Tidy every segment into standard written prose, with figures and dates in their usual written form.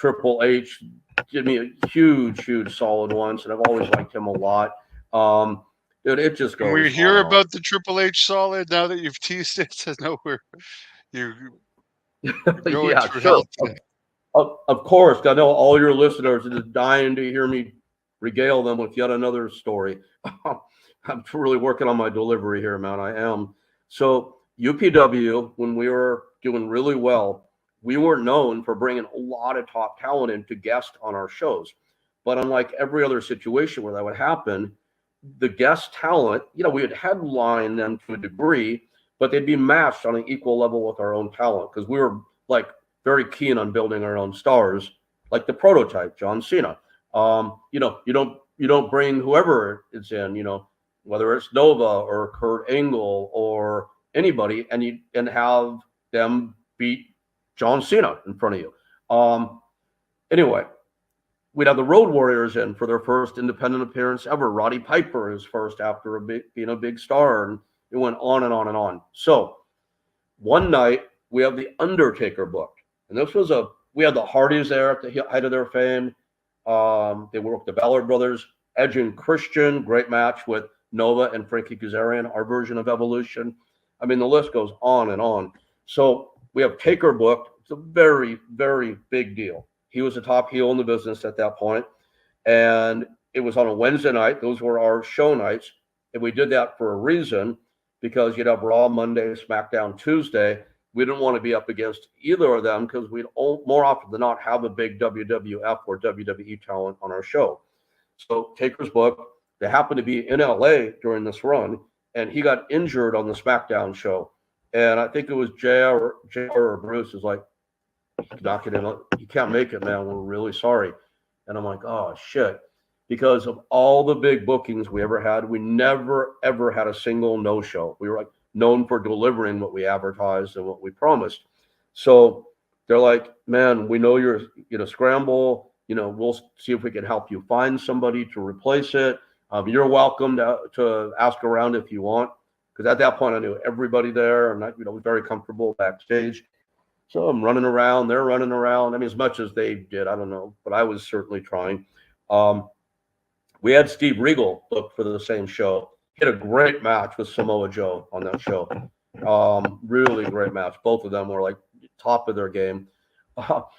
Triple H did me a huge solid once, and I've always liked him a lot. Dude, it just goes. Can we on hear and on. about the Triple H solid now that you've teased it? So no, you're going Yeah, through sure. hell today. Of course, I know all your listeners are just dying to hear me regale them with yet another story. I'm really working on my delivery here, man. I am. So UPW, when we were doing really well, we were known for bringing a lot of top talent in to guest on our shows. But unlike every other situation where that would happen, the guest talent, we would headline them to a degree, but they'd be matched on an equal level with our own talent because we were like very keen on building our own stars, like the prototype, John Cena. You don't bring whoever is in, whether it's Nova or Kurt Angle or anybody, and have them beat John Cena in front of you. Anyway, we'd have the Road Warriors in for their first independent appearance ever. Roddy Piper is first after being a big star, and it went on and on and on. So one night we have the Undertaker booked, and we had the Hardys there at the height of their fame. They worked the Ballard brothers, Edge and Christian, great match with Nova and Frankie Kazarian, our version of Evolution. I mean, the list goes on and on. So we have Taker booked. It's a very, very big deal. He was the top heel in the business at that point, and it was on a Wednesday night. Those were our show nights, and we did that for a reason, because you'd have Raw Monday, SmackDown Tuesday. We didn't want to be up against either of them because we'd more often than not have a big WWF or WWE talent on our show. So Taker's book, they happened to be in LA during this run, and he got injured on the SmackDown show. And I think it was JR or Bruce is like, not getting, you can't make it, man. We're really sorry. And I'm like, oh shit. Because of all the big bookings we ever had, we never ever had a single no-show. We were like known for delivering what we advertised and what we promised. So they're like, man, we know you're scramble. We'll see if we can help you find somebody to replace it. You're welcome to ask around if you want. Because at that point, I knew everybody there, and I was very comfortable backstage. So I'm running around, they're running around. I mean, as much as they did, I don't know, but I was certainly trying. We had Steve Regal booked for the same show. He had a great match with Samoa Joe on that show. Really great match. Both of them were like top of their game.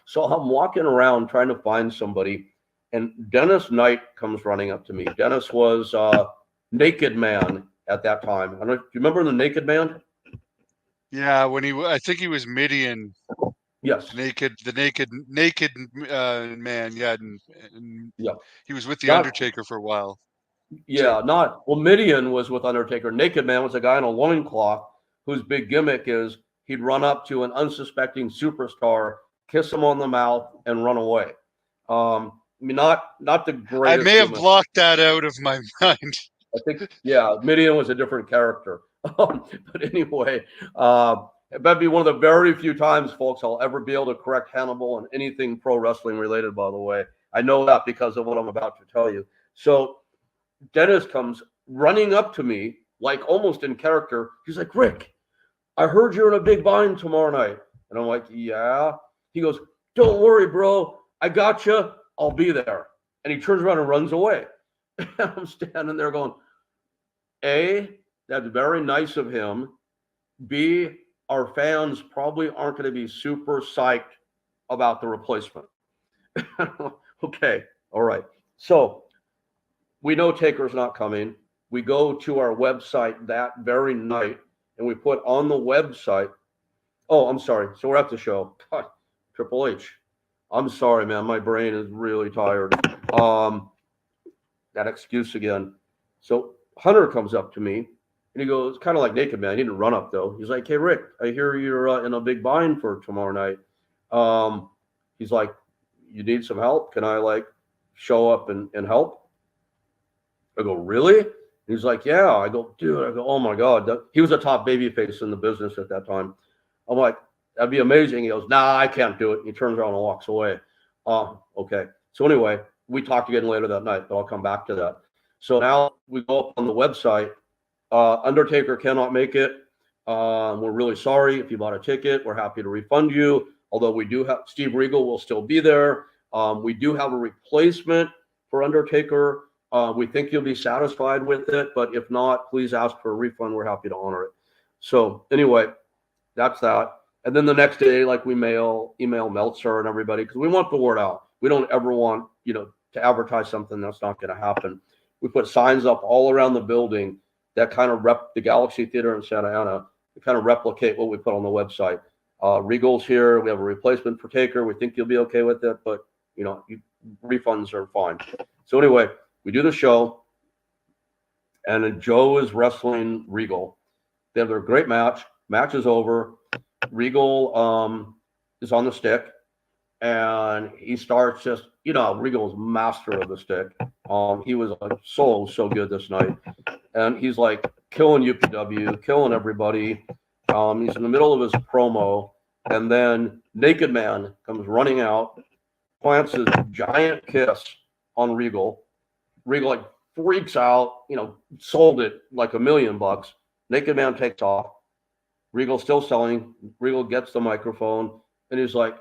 So I'm walking around trying to find somebody, and Dennis Knight comes running up to me. Dennis was Naked Man at that time. Do you remember the Naked Man? Yeah, I think he was Midian. Yes. The naked man. Yeah, and Yeah. he was with the Undertaker for a while. Yeah, Midian was with Undertaker. Naked Man was a guy in a loincloth whose big gimmick is he'd run up to an unsuspecting superstar, kiss him on the mouth, and run away. I mean, not the greatest. I may have blocked that out of my mind. I think, yeah, Midian was a different character. But anyway, that'd be one of the very few times, folks, I'll ever be able to correct Hannibal on anything pro wrestling related, by the way. I know that because of what I'm about to tell you. So Dennis comes running up to me, like almost in character. He's like, Rick, I heard you're in a big bind tomorrow night. And I'm like, yeah. He goes, don't worry, bro. I got you. I'll be there. And he turns around and runs away. And I'm standing there going, A, that's very nice of him. B, our fans probably aren't going to be super psyched about the replacement. Okay. All right. So we know Taker's not coming. We go to our website that very night, and we put on the website. Oh, I'm sorry. So we're at the show. God, Triple H. I'm sorry, man. My brain is really tired. That excuse again. So Hunter comes up to me, and he goes, kind of like Naked Man. He didn't run up, though. He's like, hey, Rick, I hear you're in a big bind for tomorrow night. He's like, you need some help? Can I, show up and help? I go, really? He's like, yeah. I go, dude. I go, oh, my God. He was a top babyface in the business at that time. I'm like, that'd be amazing. He goes, nah, I can't do it. And he turns around and walks away. Okay. So anyway, we talked again later that night, but I'll come back to that. So now we go up on the website. Undertaker cannot make it. We're really sorry if you bought a ticket. We're happy to refund you. Although we do have Steve Regal will still be there. We do have a replacement for Undertaker. We think you'll be satisfied with it, but if not, please ask for a refund. We're happy to honor it. So anyway, that's that. And then the next day, like we email Meltzer and everybody because we want the word out. We don't ever want to advertise something that's not going to happen. We put signs up all around the building that kind of rep the Galaxy Theater in Santa Ana to kind of replicate what we put on the website. Regal's here. We have a replacement for Taker. We think you'll be okay with it, but refunds are fine. So anyway, we do the show, and then Joe is wrestling Regal. They have their great match. Match is over. Regal is on the stick, and he starts just, Regal's master of the stick. He was so good this night, and he's like killing UPW, killing everybody. He's in the middle of his promo, and then Naked Man comes running out, plants his giant kiss on Regal. Regal like freaks out, sold it like $1 million. Naked Man takes off. Regal's still selling. Regal gets the microphone, and he's like,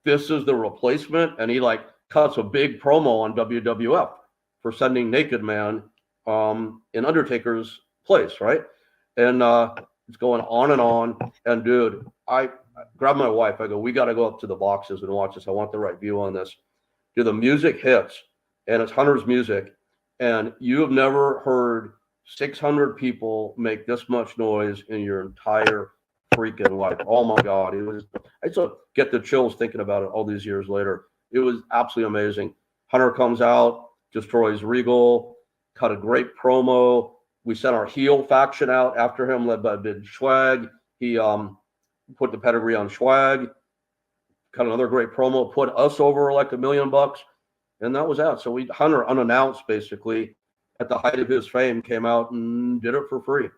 "This is the replacement," and he like cuts a big promo on WWF for sending Naked Man in Undertaker's place, right? And it's going on and on. And dude, I grabbed my wife. I go, "We got to go up to the boxes and watch this. I want the right view on this." Dude, the music hits, and it's Hunter's music, and you have never heard 600 people make this much noise in your entire freaking life. Oh my God. I still get the chills thinking about it all these years later. It was absolutely amazing. Hunter comes out, destroys Regal, cut a great promo. We sent our heel faction out after him, led by Big Schwag. He put the pedigree on Schwag, cut another great promo, put us over like $1 million, and that was that. So Hunter unannounced basically at the height of his fame came out and did it for free.